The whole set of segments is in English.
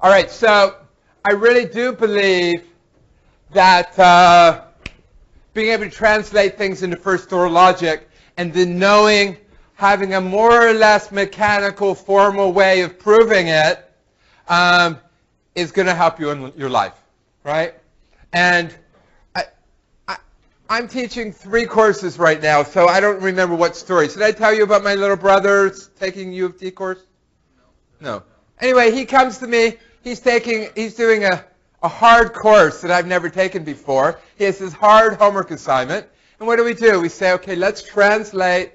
All right, so I really do believe that being able to translate things into first-order logic and then knowing, having a more or less mechanical, formal way of proving it is going to help you in your life, right? And I'm teaching 3 courses right now, so I don't remember what story. Should I tell you about my little brother taking U of T course? No. Anyway, he comes to me. He's doing a hard course that I've never taken before. He has this hard homework assignment. And what do? We say, okay, let's translate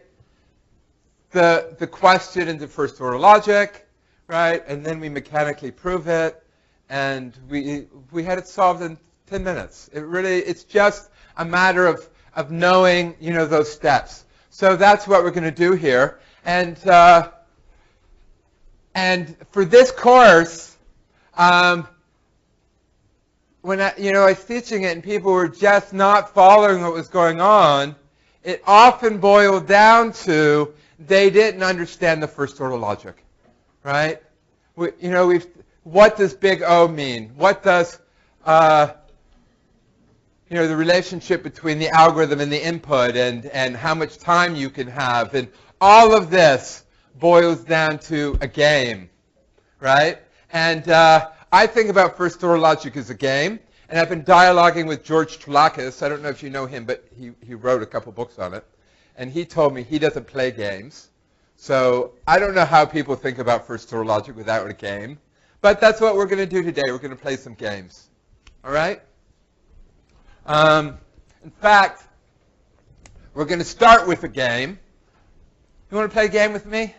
the question into first order logic, right? And then we mechanically prove it. And we had it solved in 10 minutes. It's just a matter of knowing, those steps. So that's what we're going to do here. And for this course, when I was teaching it and people were just not following what was going on, it often boiled down to they didn't understand the first order logic, right? What does big O mean? What does the relationship between the algorithm and the input and how much time you can have, and all of this boils down to a game, right? And I think about first order logic as a game, and I've been dialoguing with George Trulakis. I don't know if you know him, but he wrote a couple books on it. And he told me he doesn't play games. So I don't know how people think about first order logic without a game. But that's what we're going to do today. We're going to play some games. All right? In fact, we're going to start with a game. You want to play a game with me?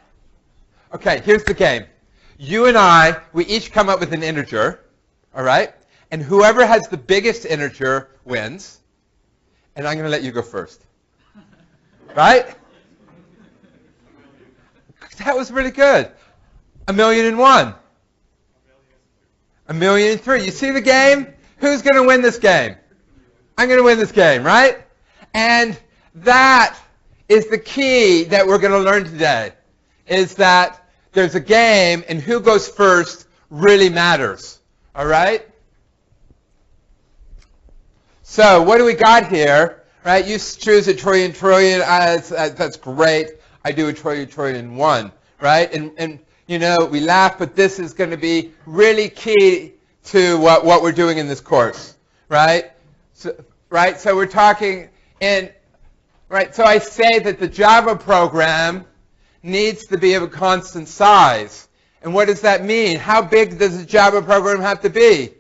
Okay, here's the game. You and I, we each come up with an integer, all right? And whoever has the biggest integer wins. And I'm going to let you go first. Right? That was really good. 1,000,001. 1,000,003. You see the game? Who's going to win this game? I'm going to win this game, right? And that is the key that we're going to learn today, is that there's a game, and who goes first really matters. All right? So what do we got here? Right? You choose a trillion. That's great. I do a trillion 1. Right? And we laugh, but this is going to be really key to what we're doing in this course. Right? So we're talking in. Right? So I say that the Java program needs to be of a constant size. And what does that mean? How big does a Java program have to be?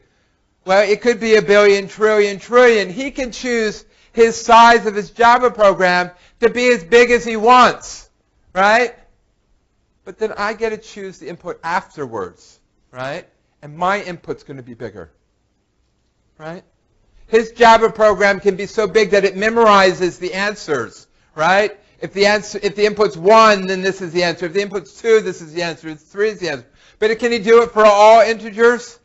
Well, it could be 1 billion, trillion. He can choose his size of his Java program to be as big as he wants, right? But then I get to choose the input afterwards, right? And my input's going to be bigger, right? His Java program can be so big that it memorizes the answers, right? If the input's 1, then this is the answer. If the input's 2, this is the answer. If 3 is the answer. But can he do it for all integers?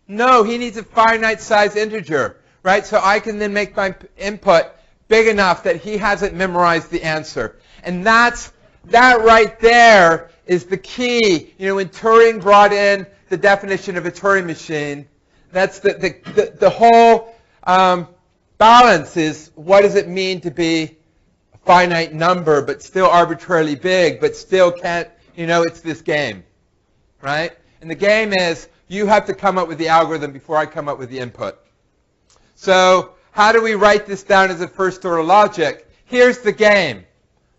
No, he needs a finite size integer, right? So I can then make my input big enough that he hasn't memorized the answer. And that right there is the key. When Turing brought in the definition of a Turing machine, that's the whole balance is, what does it mean to be finite number, but still arbitrarily big, but still can't, it's this game, right? And the game is, you have to come up with the algorithm before I come up with the input. So how do we write this down as a first order logic? Here's the game,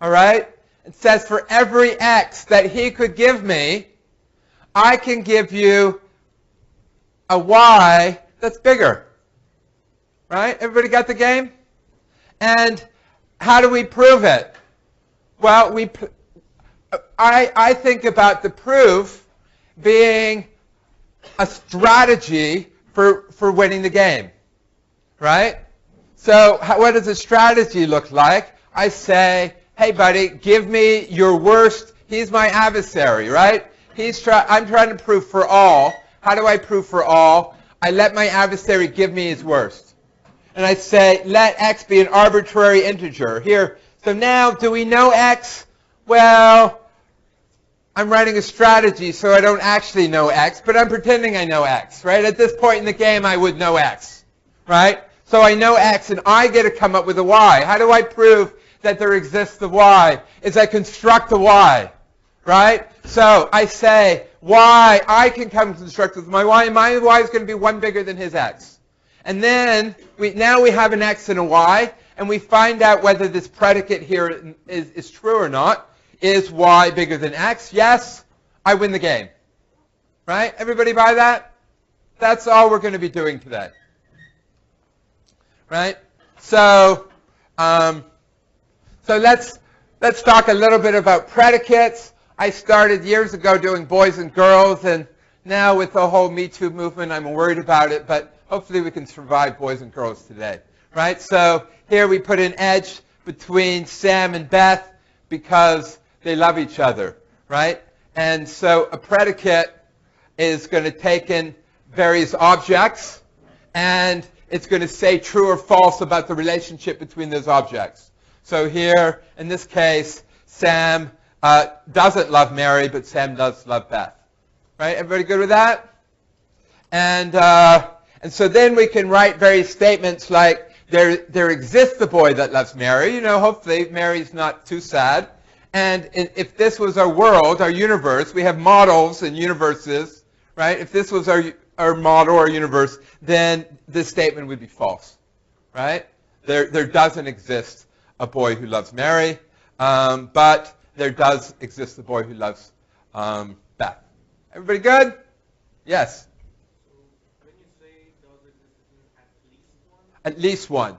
all right? It says for every x that he could give me, I can give you a y that's bigger, right? Everybody got the game? And how do we prove it? Well, I think about the proof being a strategy for winning the game, right? So what does a strategy look like? I say, hey, buddy, give me your worst. He's my adversary, right? I'm trying to prove for all. How do I prove for all? I let my adversary give me his worst. And I say, let x be an arbitrary integer. Here, so now, do we know x? Well, I'm writing a strategy so I don't actually know X, but I'm pretending I know X, right? At this point in the game, I would know X, right? So I know X, and I get to come up with a Y. How do I prove that there exists a Y? Is I construct a Y, right? So I say, Y, I can come construct with my Y, and my Y is going to be 1 bigger than his X. And then, now we have an X and a Y, and we find out whether this predicate here is true or not. Is Y bigger than X? Yes, I win the game. Right? Everybody buy that? That's all we're going to be doing today. Right? So let's talk a little bit about predicates. I started years ago doing boys and girls, and now with the whole Me Too movement, I'm worried about it, but hopefully we can survive boys and girls today. Right? So here we put an edge between Sam and Beth because they love each other, right? And so a predicate is going to take in various objects, and it's going to say true or false about the relationship between those objects. So here, in this case, Sam doesn't love Mary, but Sam does love Beth. Right? Everybody good with that? And so then we can write various statements like, there exists a boy that loves Mary. You know, hopefully Mary's not too sad. And if this was our world, our universe, we have models and universes, right? If this was our model or universe, then this statement would be false, right? There doesn't exist a boy who loves Mary, but there does exist a boy who loves Beth. Everybody good? Yes? So when you say does exist, at least one? At least one.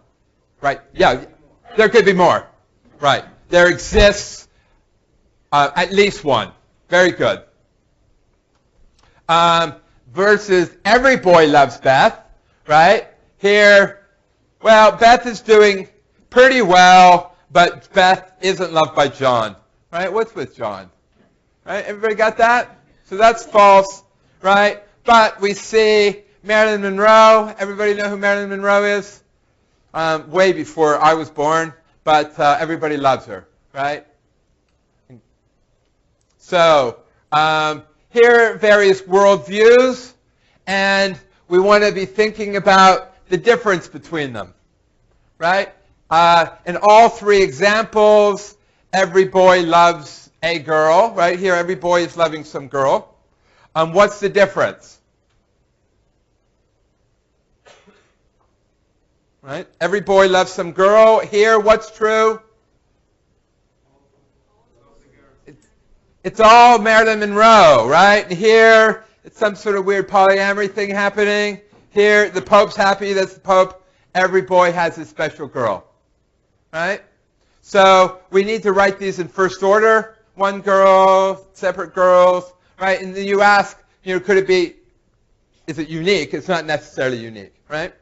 Right. Yeah. There could be more. Right. There exists at least one. Very good. Versus every boy loves Beth, right? Here, well, Beth is doing pretty well, but Beth isn't loved by John, right? What's with John? Right? Everybody got that? So that's false, right? But we see Marilyn Monroe. Everybody know who Marilyn Monroe is? Way before I was born, but everybody loves her, right? So here are various worldviews, and we want to be thinking about the difference between them, right? In all three examples, every boy loves a girl, right? Here, every boy is loving some girl. What's the difference? Right? Every boy loves some girl. Here, what's true? It's all Marilyn Monroe, right? Here, it's some sort of weird polyamory thing happening. Here, the Pope's happy. That's the Pope. Every boy has his special girl, right? So we need to write these in first order. One girl, separate girls, right? And then you ask, could it be, is it unique? It's not necessarily unique, right?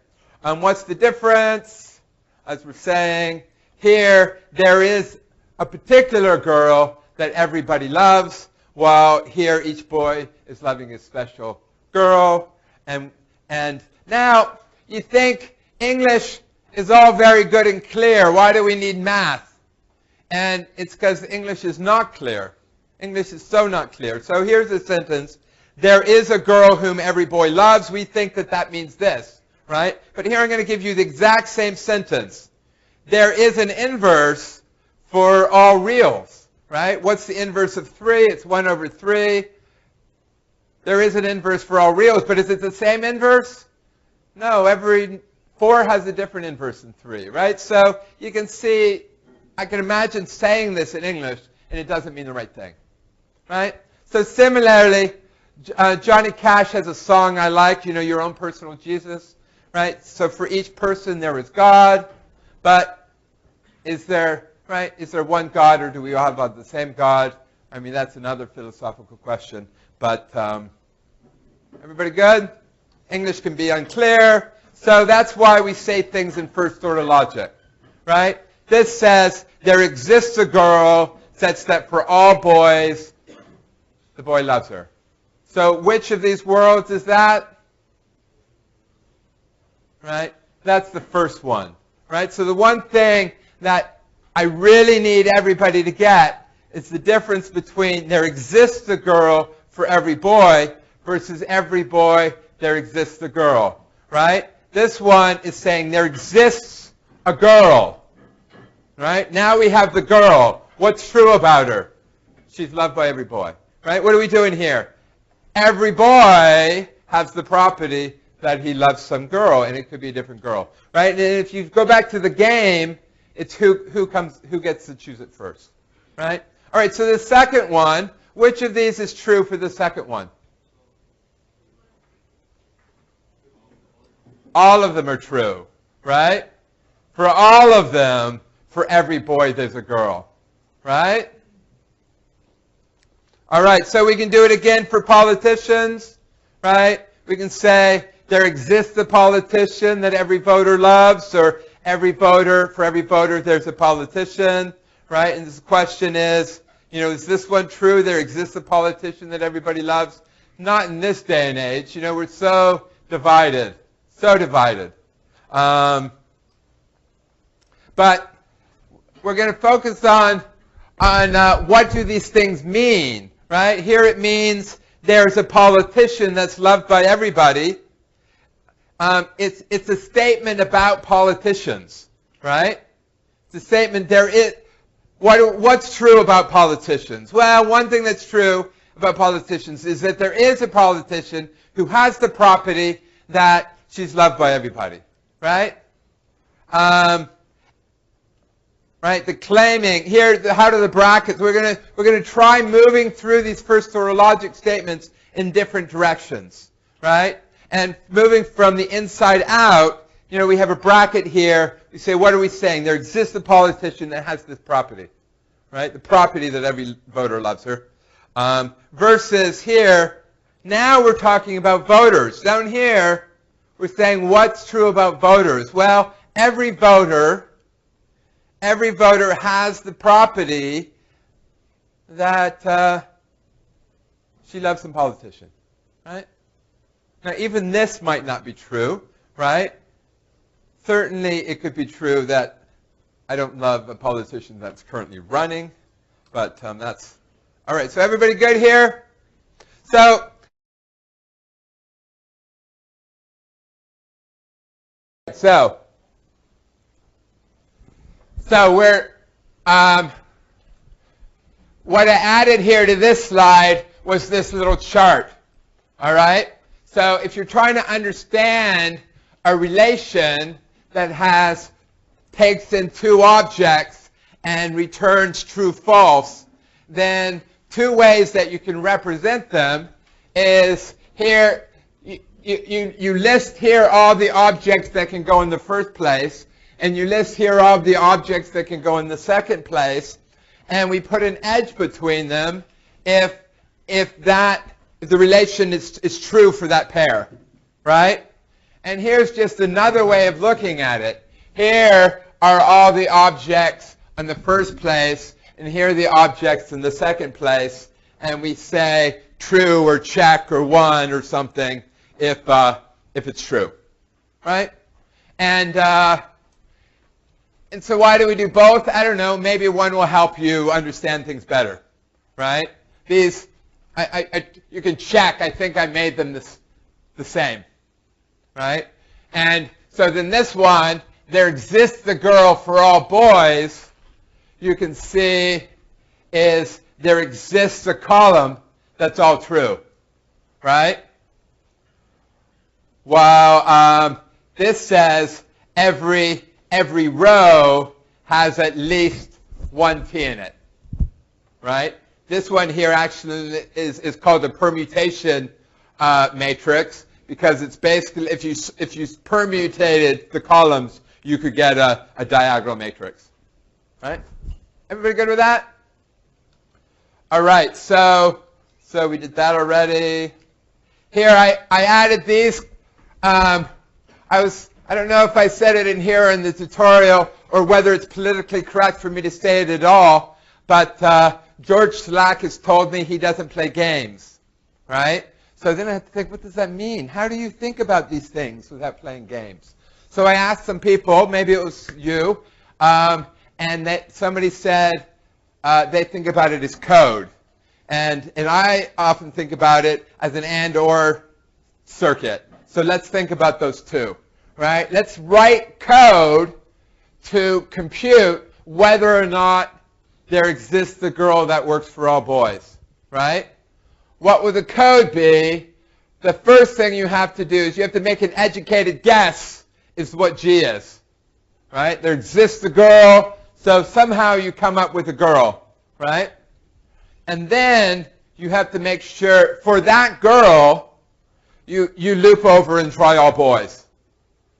What's the difference? As we're saying, here, there is a particular girl that everybody loves, while here each boy is loving his special girl. And now you think English is all very good and clear. Why do we need math? And it's because English is not clear. English is so not clear. So here's a sentence. There is a girl whom every boy loves. We think that that means this, right? But here I'm going to give you the exact same sentence. There is an inverse for all reals. Right? What's the inverse of 3? It's 1 over 3. There is an inverse for all reals, but is it the same inverse? No, every 4 has a different inverse than 3, right? So you can see, I can imagine saying this in English, and it doesn't mean the right thing, right? So similarly, Johnny Cash has a song I like, Your Own Personal Jesus, right? So for each person there is God, but is there one God, or do we all have the same God? I mean, that's another philosophical question. But everybody good? English can be unclear. So that's why we say things in first order logic, right? This says there exists a girl such that for all boys, the boy loves her. So which of these worlds is that? Right? That's the first one, right? So the one thing that I really need everybody to get It's the difference between there exists a girl for every boy versus every boy there exists a girl, right? This one is saying there exists a girl, right? Now we have the girl. What's true about her? She's loved by every boy, right? What are we doing here? Every boy has the property that he loves some girl, and it could be a different girl, right? And if you go back to the game, it's who gets to choose it first, right? All right, so the second one, which of these is true for the second one? All of them are true, right? For all of them, for every boy, there's a girl, right? All right, so we can do it again for politicians, right? We can say there exists a politician that every voter loves, or for every voter, there's a politician, right? And this question is, is this one true? There exists a politician that everybody loves? Not in this day and age. We're so divided. So divided. But we're going to focus on what do these things mean, right? Here it means there's a politician that's loved by everybody. It's a statement about politicians, right? It's a statement there is. What's true about politicians? Well, one thing that's true about politicians is that there is a politician who has the property that she's loved by everybody, right? Right. The claiming here. How do the brackets? We're gonna try moving through these first order logic statements in different directions, right? And moving from the inside out. We have a bracket here. We say, what are we saying? There exists a politician that has this property, right? The property that every voter loves her. Versus here, now we're talking about voters. Down here, we're saying what's true about voters. Well, every voter has the property that she loves some politician, right? Now, even this might not be true, right? Certainly, it could be true that I don't love a politician that's currently running, but that's all right. So everybody good here? So we're what I added here to this slide was this little chart. All right. So if you're trying to understand a relation that takes in two objects and returns true false, then two ways that you can represent them is here you list here all the objects that can go in the first place, and you list here all the objects that can go in the second place, and we put an edge between them if the relation is true for that pair, right? And here's just another way of looking at it. Here are all the objects in the first place, and here are the objects in the second place, and we say true or check or one or something if it's true, right? And so why do we do both? I don't know. Maybe one will help you understand things better, right? These, you can check. I think I made them the same. Right? And so then this one, there exists a girl for all boys, you can see is there exists a column that's all true. Right? While this says every row has at least one T in it. Right? This one here actually is called a permutation matrix, because it's basically, if you permutated the columns, you could get a diagonal matrix. Right? Everybody good with that? All right, so we did that already. Here I added these. I don't know if I said it in here in the tutorial or whether it's politically correct for me to say it at all, but George Slack has told me he doesn't play games, right? So then I have to think, what does that mean? How do you think about these things without playing games? So I asked some people, maybe it was you, and somebody said, they think about it as code. And I often think about it as an and/or circuit. So let's think about those two, right? Let's write code to compute whether or not there exists a girl that works for all boys, right? What would the code be? The first thing you have to do is you have to make an educated guess is what G is, right? There exists a girl, so somehow you come up with a girl, right? And then you have to make sure for that girl, you loop over and try all boys,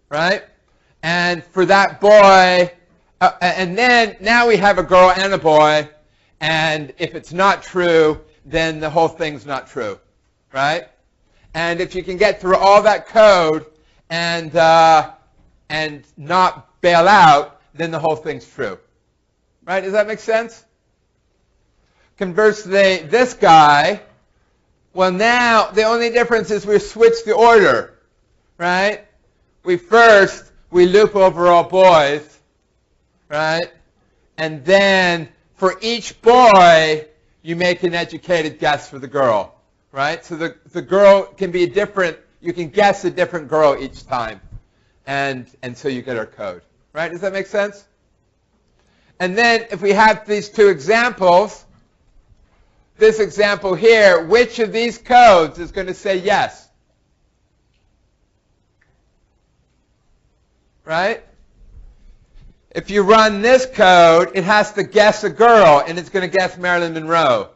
right? And for that boy, and then now we have a girl and a boy, and if it's not true, then the whole thing's not true, right? And if you can get through all that code and not bail out, then the whole thing's true, right? Does that make sense? Conversely, this guy, well, now the only difference is we switch the order, right? We loop over all boys, right? And then for each boy, you make an educated guess for the girl, right? So the girl can be you can guess a different girl each time. And so you get our code, right? Does that make sense? And then if we have these two examples, this example here, which of these codes is going to say yes? Right? If you run this code, it has to guess a girl, and it's going to guess Marilyn Monroe,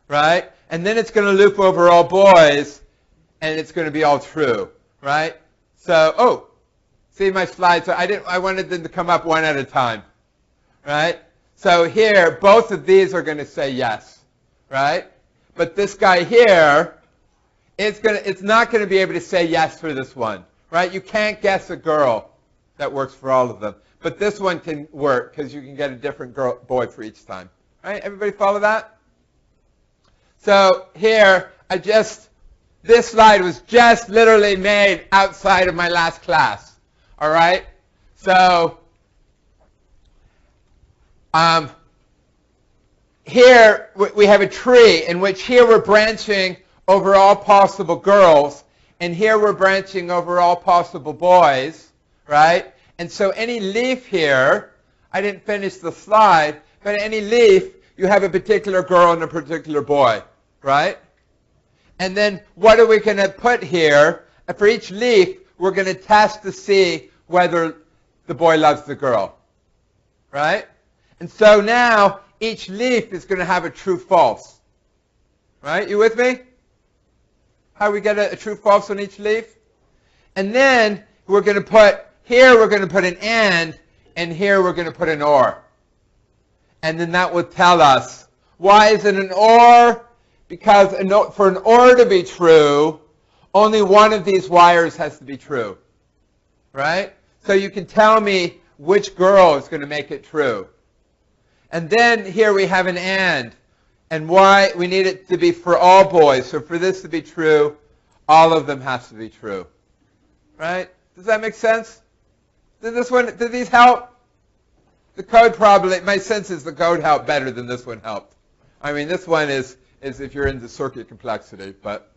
right? And then it's going to loop over all boys, and it's going to be all true, right? So, see my slides? So I wanted them to come up one at a time, right? So here, both of these are going to say yes. Right? But this guy here, it's not going to be able to say yes for this one. Right? You can't guess a girl that works for all of them. But this one can work because you can get a different boy for each time. Right? Everybody follow that? So here, this slide was just literally made outside of my last class. All right? So, here we have a tree in which here we're branching over all possible girls, and here we're branching over all possible boys, right? And so any leaf here, I didn't finish the slide, but any leaf, you have a particular girl and a particular boy, right? And then what are we going to put here? For each leaf, we're going to test to see whether the boy loves the girl, right? And so now each leaf is going to have a true-false. Right? You with me? How we get a true-false on each leaf? And then we're going to put, here we're going to put an and here we're going to put an or. And then that will tell us. Why is it an or? Because for an or to be true, only one of these wires has to be true. Right? So you can tell me which girl is going to make it true. And then here we have an and why we need it to be for all boys. So for this to be true, all of them has to be true. Right? Does that make sense? Did these help? The code probably, my sense is the code helped better than this one helped. I mean, this one is if you're into circuit complexity, but,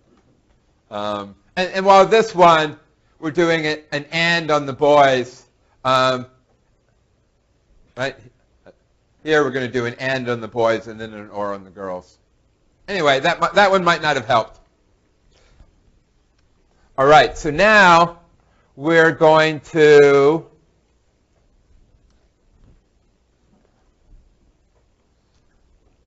and while this one, we're doing an and on the boys, right? Here we're going to do an and on the boys and then an or on the girls. Anyway, that one might not have helped. All right, so now we're going to